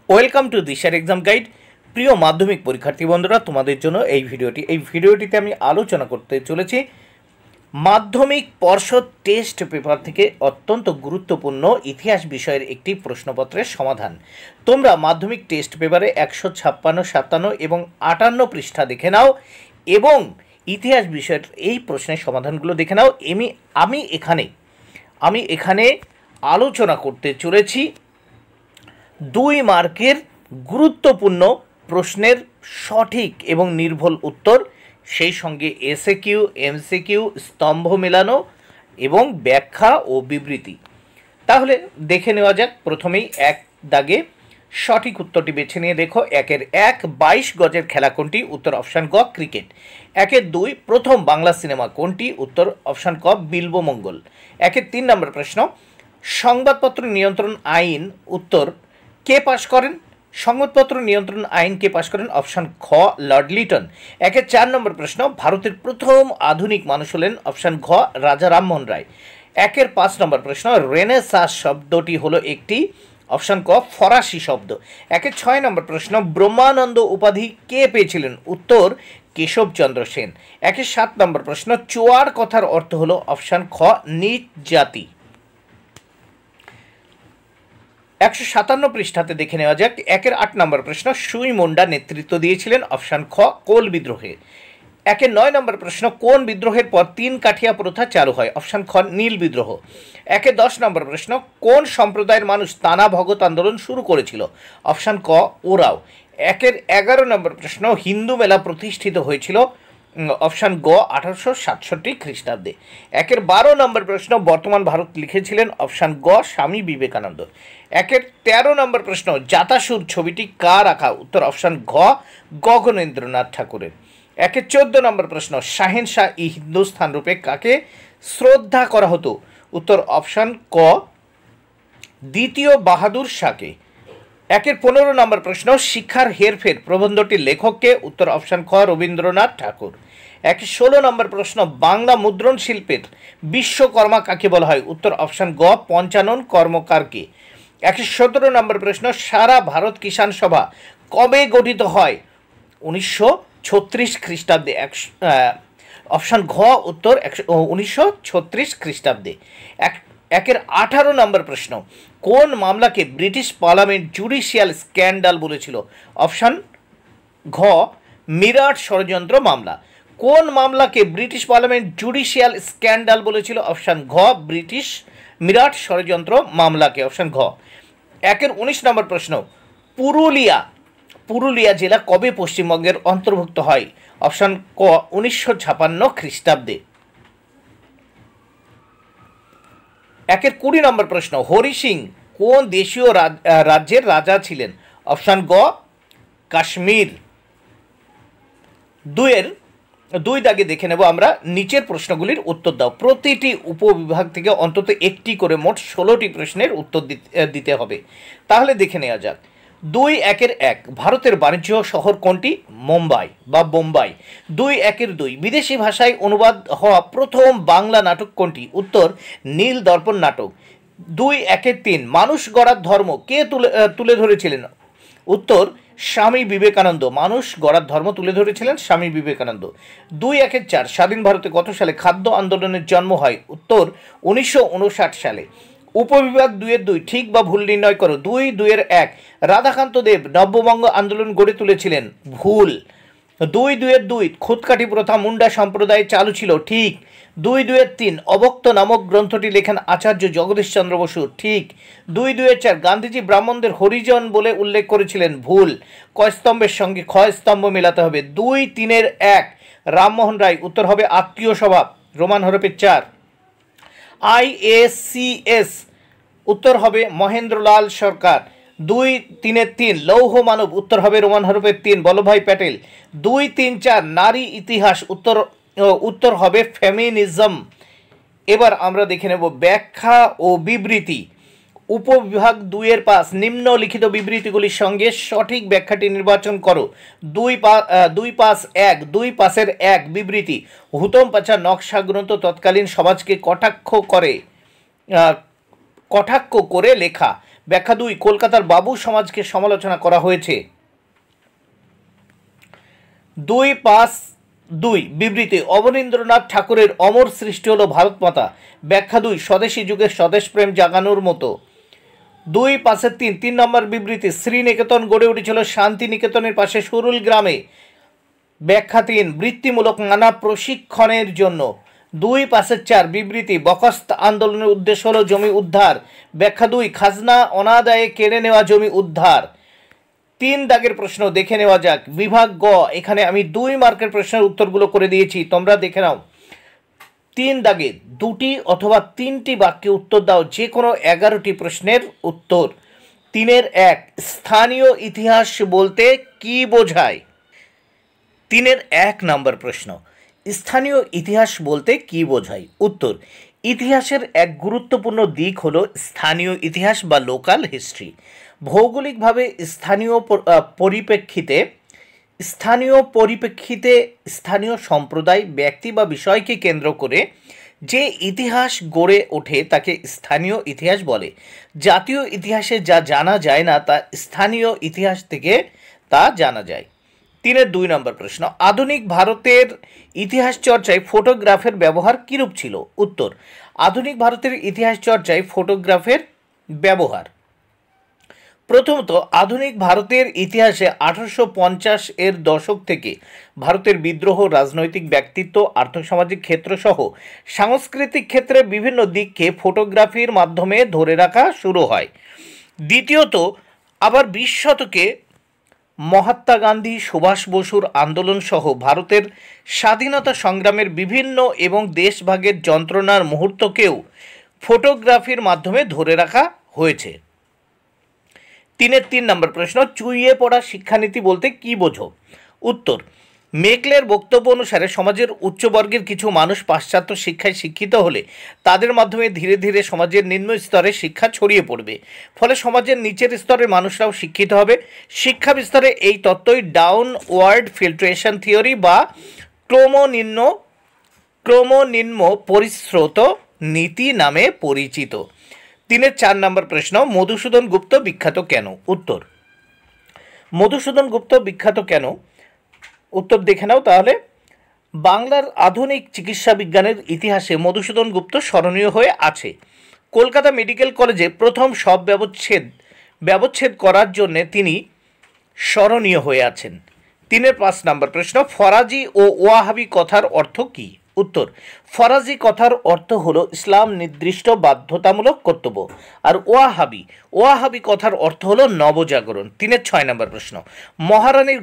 Welcome to দিশার exam guide. প্রিয় মাধ্যমিক পরীক্ষার্থী বন্ধুরা, তোমাদের জন্য এই ভিডিওটিতে আমি আলোচনা করতে চলেছি মাধ্যমিক পর্ষদ টেস্ট পেপার থেকে অত্যন্ত গুরুত্বপূর্ণ ইতিহাস বিষয়ের একটি প্রশ্নপত্রের সমাধান। তোমরা মাধ্যমিক টেস্ট পেপারে 156, 57 এবং 58 পৃষ্ঠা দেখে নাও এবং ইতিহাস বিষয়ের এই প্রশ্নের সমাধানগুলো দেখে নাও। আমি এখানে আলোচনা করতে চলেছি 2 মার্কের গুরুত্বপূর্ণ প্রশ্নের সঠিক এবং নির্ভুল উত্তর, সেই সঙ্গে এসএকিউ, এমসিকিউ, স্তম্ভ মেলানো এবং ব্যাখ্যা ও বিবৃতি। তাহলে দেখে নেওয়া যাক। প্রথমেই এক দাগে সঠিক উত্তরটি বেছে নিয়ে দেখো। 1 22 গজের খেলা কোনটি? উত্তর অপশান ক ক্রিকেট। 2 প্রথম বাংলা সিনেমা কোনটি? উত্তর অপশান ক বিল্বমঙ্গল। 3 নম্বর প্রশ্ন, সংবাদপত্র নিয়ন্ত্রণ আইন উত্তর কে পাশ করেন? সংবাদপত্র নিয়ন্ত্রণ আইন কে পাশ করেন? অপশান খ লর্ড লিটন। 4 নম্বর প্রশ্ন, ভারতের প্রথম আধুনিক মানুষ হলেন? অপশান ঘ রাজা রামমোহন রায়। 5 নম্বর প্রশ্ন, রেনেসাঁস শব্দটি হলো একটি? অপশান ক ফরাসি শব্দ। 6 নম্বর প্রশ্ন, ব্রহ্মানন্দ উপাধি কে পেয়েছিলেন? উত্তর কেশবচন্দ্র সেন। 7 নম্বর প্রশ্ন, চোয়ার কথার অর্থ হলো? অপশান খ নিচ জাতি। 157 পৃষ্ঠাতে দেখে নেওয়া যাক। 8 নম্বর প্রশ্ন, সুই মুন্ডা নেতৃত্ব দিয়েছিলেন? অপশান খ কোল বিদ্রোহে। 9 নম্বর প্রশ্ন, কোন বিদ্রোহের পর 3 কাঠিয়া প্রথা চালু হয়? অপশান খ নীল বিদ্রোহ। 10 নম্বর প্রশ্ন, কোন সম্প্রদায়ের মানুষ তানা ভগত আন্দোলন শুরু করেছিল? অপশান ক ওরাও। 11 নম্বর প্রশ্ন, হিন্দু মেলা প্রতিষ্ঠিত হয়েছিল? অপশান গ 1867 খ্রিস্টাব্দে। 12 নম্বর প্রশ্ন, বর্তমান ভারত লিখেছিলেন? অপশান গ স্বামী বিবেকানন্দ। 13 নম্বর প্রশ্ন, জাতাসুর ছবিটি কার আঁকা? উত্তর অপশান ঘ গগনেন্দ্রনাথ ঠাকুরের। 14 নম্বর প্রশ্ন, শাহেনশাহ ই হিন্দুস্তান রূপে কাকে শ্রদ্ধা করা হতো? উত্তর অপশান ক দ্বিতীয় বাহাদুর শাহকে। 15 নম্বর প্রশ্ন, শিক্ষার হেরফের প্রবন্ধটির লেখককে? উত্তর অপশান খ রবীন্দ্রনাথ ঠাকুর। 16 নম্বর প্রশ্ন, বাংলা মুদ্রণ শিল্পের বিশ্বকর্মা কাকে বলা হয়? উত্তর অপশান গ পঞ্চানন কর্মকারকে। 17 নম্বর প্রশ্ন, সারা ভারত কিষাণ সভা কবে গঠিত হয়? 1936 খ্রিস্টাব্দে। অপশান ঘ উত্তর 1936 খ্রিস্টাব্দে। 18 নম্বর প্রশ্ন, কোন মামলাকে ব্রিটিশ পার্লামেন্ট জুডিশিয়াল স্ক্যান্ডাল বলেছিল? অপশান ঘ মিরাট ষড়যন্ত্র মামলা। কোন মামলাকে ব্রিটিশ পার্লামেন্ট জুডিশিয়াল স্ক্যান্ডাল বলেছিল? অপশান ঘ ব্রিটিশ মিরাট ষড়যন্ত্র মামলাকে। অপশান ঘ। 19 নম্বর প্রশ্ন, পুরুলিয়া জেলা কবে পশ্চিমবঙ্গের অন্তর্ভুক্ত হয়? অপশান ক 1956 খ্রিস্টাব্দে। 20 নম্বর প্রশ্ন, হরি সিং কোন দেশীয় রাজ্যের রাজা ছিলেন? অপশান গ কাশ্মীর। 2 দাগে দেখে নেব আমরা। নিচের প্রশ্নগুলির উত্তর দাও। প্রতিটি উপবিভাগ থেকে অন্তত একটি করে মোট 16টি প্রশ্নের উত্তর দিতে হবে। তাহলে দেখে নেওয়া যাক। 2 ভারতের বাণিজ্য শহর কোনটি? মুম্বাই বা বোম্বাই। 2 বিদেশি ভাষায় অনুবাদ হওয়া প্রথম বাংলা নাটক কোনটি? উত্তর নীল দর্পণ নাটক। 2 মানুষ গড়ার ধর্ম কে তুলে ধরেছিলেন? উত্তর স্বামী বিবেকানন্দ। মানুষ গড়ার ধর্ম তুলে ধরেছিলেন স্বামী বিবেকানন্দ। 2 স্বাধীন ভারতে কত সালে খাদ্য আন্দোলনের জন্ম হয়? উত্তর 1959 সালে। উপবিভাগ 2 ঠিক বা ভুল নির্ণয় করো। 2 রাধাকান্ত দেব নব্যবঙ্গ আন্দোলন গড়ে তুলেছিলেন। ভুল। 2 খুদকাঠি প্রথা মুন্ডা সম্প্রদায়ে চালু ছিল। ঠিক। 2 অবক্ত নামক গ্রন্থটি লেখেন আচার্য জগদীশ চন্দ্র বসু। ঠিক। 2 গান্ধীজি ব্রাহ্মণদের হরিজন বলে উল্লেখ করেছিলেন। ভুল। ক স্তম্ভের সঙ্গে খ স্তম্ভ মেলাতে হবে। 2 রামমোহন রায়। উত্তর হবে আত্মীয় স্বভাব, রোমান হরফে 4। IACS উত্তর হবে মহেন্দ্রলাল সরকার। 2 লৌহ মানব। উত্তর হবে রোমান হরফে 3 বল্লভভাই প্যাটেল। 2 নারী ইতিহাস। উত্তর হবে ফেমিনিজম। এবার আমরা দেখে নেব ব্যাখ্যা ও বিবৃতি। উপবিভাগ 2 নিম্নলিখিত বিবৃতিগুলির সঙ্গে সঠিক ব্যাখ্যাটি নির্বাচন করো। 2 বিবৃতি, হুতম পাঁচা নকশা গ্রন্থ তৎকালীন সমাজকে কটাক্ষ করে লেখা। ব্যাখ্যা 2, কলকাতার বাবু সমাজকে সমালোচনা করা হয়েছে। 2.5.2 বিবৃতি, অবনীন্দ্রনাথ ঠাকুরের অমর সৃষ্টি হলো ভারত মাতা। ব্যাখ্যা 2, স্বদেশী যুগে স্বদেশ প্রেম জাগানোর মতো। 2.5.3 3 নম্বর বিবৃতি, শ্রীনিকেতন গড়ে উঠেছিল শান্তিনিকেতনের পাশে সুরুল গ্রামে। ব্যাখ্যা 3, বৃত্তিমূলক নানা প্রশিক্ষণের জন্য। 2.5.4 বিবৃতি, বকস্ত আন্দোলনের উদ্দেশ্য হল জমি উদ্ধার। ব্যাখ্যা 2, খাজনা অনাদায়ে কেড়ে নেওয়া জমি উদ্ধার। 3 দাগের প্রশ্ন দেখে নেওয়া যাক। বিভাগ গ, এখানে আমি 2 মার্কের প্রশ্নের উত্তরগুলো করে দিয়েছি, তোমরা দেখে নাও। 3 দাগে 2টি অথবা 3টি বাক্যে উত্তর দাও যে কোনো 11টি প্রশ্নের উত্তর। 3-1, স্থানীয় ইতিহাস বলতে কি বোঝায়? 3-1 নম্বর প্রশ্ন, স্থানীয় ইতিহাস বলতে কি বোঝায়? উত্তর, ইতিহাসের এক গুরুত্বপূর্ণ দিক হলো স্থানীয় ইতিহাস বা লোকাল হিস্ট্রি। ভৌগোলিকভাবে পরিপ্রেক্ষিতে স্থানীয় সম্প্রদায়, ব্যক্তি বা বিষয়কে কেন্দ্র করে যে ইতিহাস গড়ে ওঠে তাকে স্থানীয় ইতিহাস বলে। জাতীয় ইতিহাসে যা জানা যায় না তা স্থানীয় ইতিহাস থেকে তা জানা যায়। 3-2 নম্বর প্রশ্ন, আধুনিক ভারতের ইতিহাস চর্চায় ফটোগ্রাফের ব্যবহার কিরূপ ছিল? উত্তর, আধুনিক ভারতের ইতিহাস চর্চায় ফটোগ্রাফের ব্যবহার। প্রথমত, আধুনিক ভারতের ইতিহাসে 1850 এর দশক থেকে ভারতের বিদ্রোহ, রাজনৈতিক ব্যক্তিত্ব, আর্থসামাজিক ক্ষেত্র সহ সাংস্কৃতিক ক্ষেত্রে বিভিন্ন দিককে ফটোগ্রাফির মাধ্যমে ধরে রাখা শুরু হয়। দ্বিতীয়ত, আবার 20 শতকে মহাত্মা গান্ধী, সুভাষ বসুর আন্দোলন সহ ভারতের স্বাধীনতা সংগ্রামের বিভিন্ন এবং দেশভাগের যন্ত্রণার মুহূর্তকেও ফটোগ্রাফির মাধ্যমে ধরে রাখা হয়েছে। 3 নম্বর প্রশ্ন, চুইয়ে পড়া শিক্ষানীতি বলতে কি বোঝো? উত্তর, মেকলের বক্তব্য অনুসারে সমাজের উচ্চবর্গের কিছু মানুষ পাশ্চাত্য শিক্ষায় শিক্ষিত হলে তাদের মাধ্যমে ধীরে ধীরে সমাজের নিম্ন স্তরে শিক্ষা ছড়িয়ে পড়বে, ফলে সমাজের নিচের স্তরের মানুষরাও শিক্ষিত হবে। শিক্ষা বিস্তারে এই তত্ত্বই ডাউনওয়ার্ড ফিল্ট্রেশন থিওরি বা ক্রমনিম্ন পরিস্রোত নীতি নামে পরিচিত। 3-4 নম্বর প্রশ্ন, মধুসূদন গুপ্ত বিখ্যাত কেন? উত্তর, মধুসূদন গুপ্ত বিখ্যাত কেন? উত্তর দেখে নাও তাহলে। বাংলার আধুনিক চিকিৎসা বিজ্ঞানের ইতিহাসে মধুসূদন গুপ্ত স্মরণীয় হয়ে আছে। কলকাতা মেডিকেল কলেজে প্রথম সব ব্যবচ্ছেদ করার জন্য তিনি স্মরণীয় হয়ে আছেন। 3-5 নম্বর প্রশ্ন, ফরাজি ও ওয়াহাবি কথার অর্থ কী? উত্তর, ফরাজি কথার অর্থ হলো ইসলাম নির্দিষ্ট বাধ্যতামূলক কর্তব্য, আর ওয়াহাবি কথার অর্থ হলো নবজাগরণ। 3-6 নম্বর প্রশ্ন, মহারানীর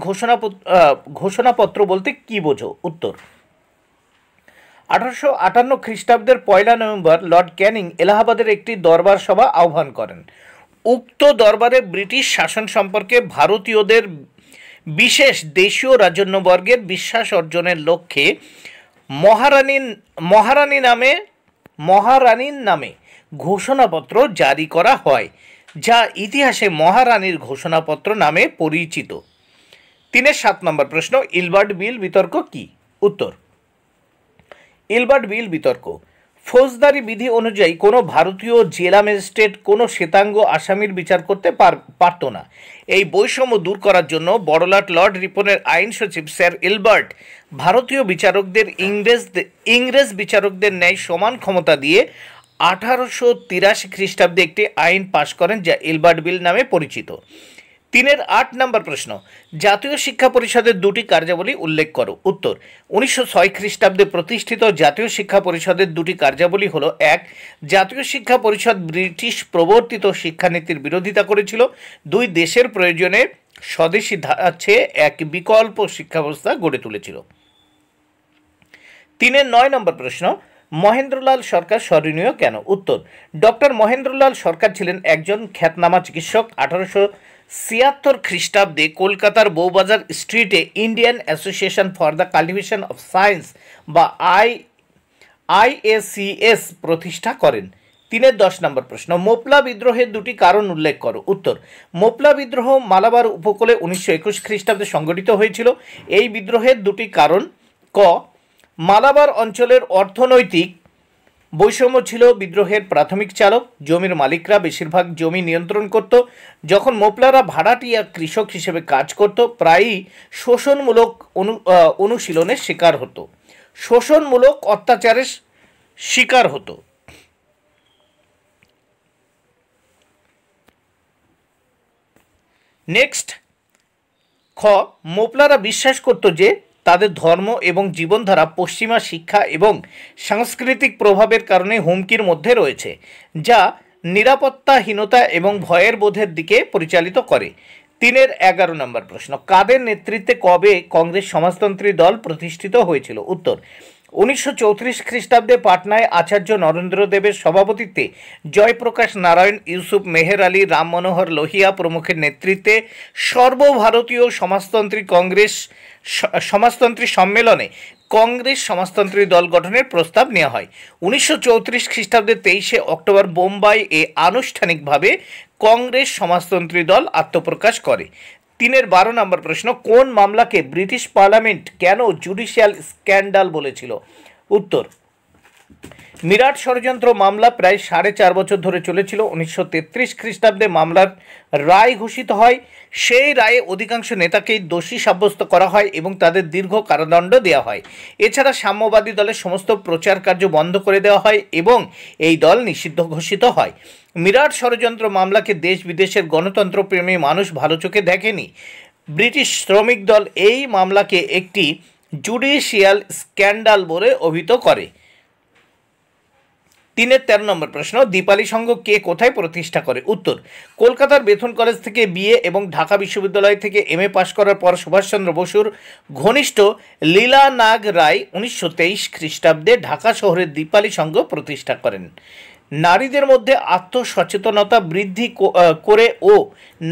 ঘোষণাপত্র বলতে কি বোঝো? উত্তর, 1858 খ্রিস্টাব্দের 1 নভেম্বর লর্ড ক্যানিং এলাহাবাদের একটি দরবার সভা আহ্বান করেন। উক্ত দরবারে ব্রিটিশ শাসন সম্পর্কে ভারতীয়দের বিশেষ দেশীয় রাজন্যবর্গের বিশ্বাস অর্জনের লক্ষ্যে মহারানীর নামে ঘোষণাপত্র জারি করা হয়, যা ইতিহাসে মহারানীর ঘোষণাপত্র নামে পরিচিত। 3-7 নম্বর প্রশ্ন, ইলবার্ট বিল বিতর্ক কি? উত্তর, ইলবার্ট বিল বিতর্ক ফৌজদারি বিধি অনুযায়ী কোনো ভারতীয় জেলা ম্যাজিস্ট্রেট কোনো শ্বেতাঙ্গ আসামির বিচার করতে পারত না। এই বৈষম্য দূর করার জন্য বড়লাট লর্ড রিপনের আইন সচিব স্যার ইলবার্ট ভারতীয় বিচারকদের ইংরেজ বিচারকদের ন্যায় সমান ক্ষমতা দিয়ে 1883 খ্রিস্টাব্দে একটি আইন পাশ করেন, যা ইলবার্ট বিল নামে পরিচিত। 3-8 নম্বর প্রশ্ন, জাতীয় শিক্ষা পরিষদের 2টি কার্যাবলী উল্লেখ করো। উত্তর, 1906 খ্রিস্টাব্দে প্রতিষ্ঠিত জাতীয় শিক্ষা পরিষদের 2টি কার্যাবলী হলো: 1, জাতীয় শিক্ষা পরিষদ ব্রিটিশ প্রবর্তিত শিক্ষানীতির বিরোধিতা করেছিল। 2, দেশের প্রয়োজনে স্বদেশী ধাঁচে এক বিকল্প শিক্ষা ব্যবস্থা গড়ে তুলেছিল। 3-9 নম্বর প্রশ্ন, মহেন্দ্রলাল সরকার স্মরণীয় কেন? উত্তর, ডক্টর মহেন্দ্রলাল সরকার ছিলেন একজন খ্যাতনামা চিকিৎসক। 1876 খ্রিস্টাব্দে কলকাতার বউবাজার স্ট্রিটে Indian association for the cultivation of science বা IACS প্রতিষ্ঠা করেন। 3-10 নম্বর প্রশ্ন, মোপলা বিদ্রোহের 2টি কারণ উল্লেখ করো। উত্তর, মোপলা বিদ্রোহ মালাবার উপকূলে 1921 খ্রিস্টাব্দে সংগঠিত হয়েছিল। এই বিদ্রোহের 2টি কারণ: ক, মালাবার অঞ্চলের অর্থনৈতিক বৈষম্য ছিল বিদ্রোহের প্রাথমিক চালক। জমির মালিকরা বেশিরভাগ জমি নিয়ন্ত্রণ করত। যখন মোপলারা ভাড়াটিয়া কৃষক হিসেবে কাজ করত, প্রায়ই শোষণমূলক অনুশীলনের শিকার হতো, শোষণমূলক অত্যাচারের শিকার হতো। নেক্সট, খ, মোপলারা বিশ্বাস করত যে তাদের ধর্ম এবং জীবনধারা পশ্চিমা শিক্ষা এবং সাংস্কৃতিক প্রভাবের কারণে হুমকির মধ্যে রয়েছে, যা নিরাপত্তাহীনতা এবং ভয়ের বোধের দিকে পরিচালিত করে। 11 নম্বর প্রশ্ন, কাদের নেতৃত্বে কবে কংগ্রেস সমাজতন্ত্রী দল প্রতিষ্ঠিত হয়েছিল? উত্তর, 1934 খ্রিস্টাব্দে পাটনায় আচার্য নরেন্দ্র দেবের সভাপতিত্বে জয়প্রকাশ নারায়ণ, ইউসুফ মেহের আলী, রাম মনোহর লোহিয়া প্রমুখের নেতৃত্বে সর্বভারতীয় সমাজতন্ত্রী সম্মেলনে কংগ্রেস সমাজতন্ত্রী দল গঠনের প্রস্তাব নেওয়া হয়। 1934 খ্রিস্টাব্দে 23 অক্টোবর বোম্বাই এ আনুষ্ঠানিকভাবে কংগ্রেস সমাজতন্ত্রী দল আত্মপ্রকাশ করে। 12 নম্বর প্রশ্ন, কোন মামলাকে ব্রিটিশ পার্লামেন্ট কেন জুডিশিয়াল স্ক্যান্ডাল বলেছিল? উত্তর, মিরাট ষড়যন্ত্র মামলা প্রায় 4.5 বছর ধরে চলেছিল। 1933 খ্রিস্টাব্দে মামলার রায় ঘোষিত হয়। সেই রায়ে অধিকাংশ নেতাকেই দোষী সাব্যস্ত করা হয় এবং তাদের দীর্ঘ কারাদণ্ড দেওয়া হয়। এছাড়া সাম্যবাদী দলের সমস্ত প্রচার কার্য বন্ধ করে দেওয়া হয় এবং এই দল নিষিদ্ধ ঘোষিত হয়। মিরাট ষড়যন্ত্র মামলাকে দেশ বিদেশের গণতন্ত্রপ্রেমী মানুষ ভালো চোখে দেখেনি। ব্রিটিশ শ্রমিক দল এই মামলাকে একটি জুডিশিয়াল স্ক্যান্ডাল বলে অভিহিত করে। 13 নম্বর প্রশ্ন, দীপালি সংঘ কে কোথায় প্রতিষ্ঠা করে? উত্তর, কলকাতার বেথুন কলেজ থেকে বিএ এবং ঢাকা বিশ্ববিদ্যালয় থেকে এমএ পাশ করার পর সুভাষচন্দ্র বসুর ঘনিষ্ঠ লীলানাগ রায় 1923 খ্রিস্টাব্দে ঢাকা শহরের দীপালি সংঘ প্রতিষ্ঠা করেন। নারীদের মধ্যে আত্মসচেতনতা বৃদ্ধি করে ও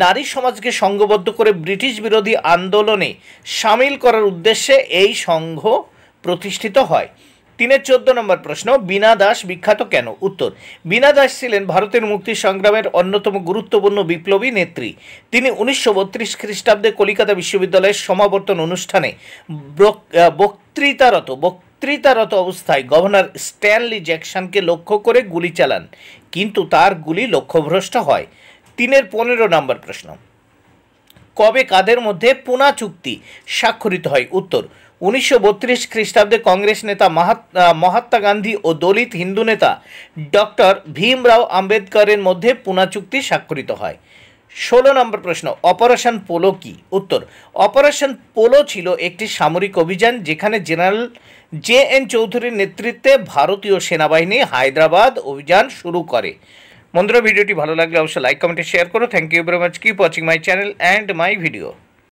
নারী সমাজকে সংঘবদ্ধ করে ব্রিটিশ বিরোধী আন্দোলনে সামিল করার উদ্দেশ্যে এই সংঘ প্রতিষ্ঠিত হয়। 14 নম্বর প্রশ্ন, বীণা দাস বিখ্যাত কেন? উত্তর, বীণা দাস ছিলেন ভারতের মুক্তি সংগ্রামের অন্যতম গুরুত্বপূর্ণ বিপ্লবী নেত্রী। তিনি 1932 খ্রিস্টাব্দে কলিকাতা বিশ্ববিদ্যালয়ের সমাবর্তন অনুষ্ঠানে বক্তৃতারত অবস্থায় গভর্নর স্ট্যানলি জ্যাকসনকে লক্ষ্য করে গুলি চালান, কিন্তু তার গুলি লক্ষ্যভ্রষ্ট হয়। 15 নম্বর প্রশ্ন, কবে কাদের মধ্যে পুনা চুক্তি স্বাক্ষরিত হয়? উত্তর, 1932 খ্রিস্টাব্দে কংগ্রেস নেতা মহাত্মা গান্ধী ও দলিত হিন্দু নেতা ডক্টর ভীমরাও আম্বেদকরের মধ্যে পুনা চুক্তি স্বাক্ষরিত হয়। 16 নম্বর প্রশ্ন, অপারেশন পোলো কি? উত্তর, অপারেশন পোলো ছিল একটি সামরিক অভিযান যেখানে জেনারেল JN চৌধুরীর নেতৃত্বে ভারতীয় সেনাবাহিনী হায়দ্রাবাদ অভিযান শুরু করে। বন্ধুরা, ভিডিওটি ভালো লাগলে অবশ্যই লাইক, কমেন্ট, শেয়ার করো। Thank you very much. Keep watching my channel and my video.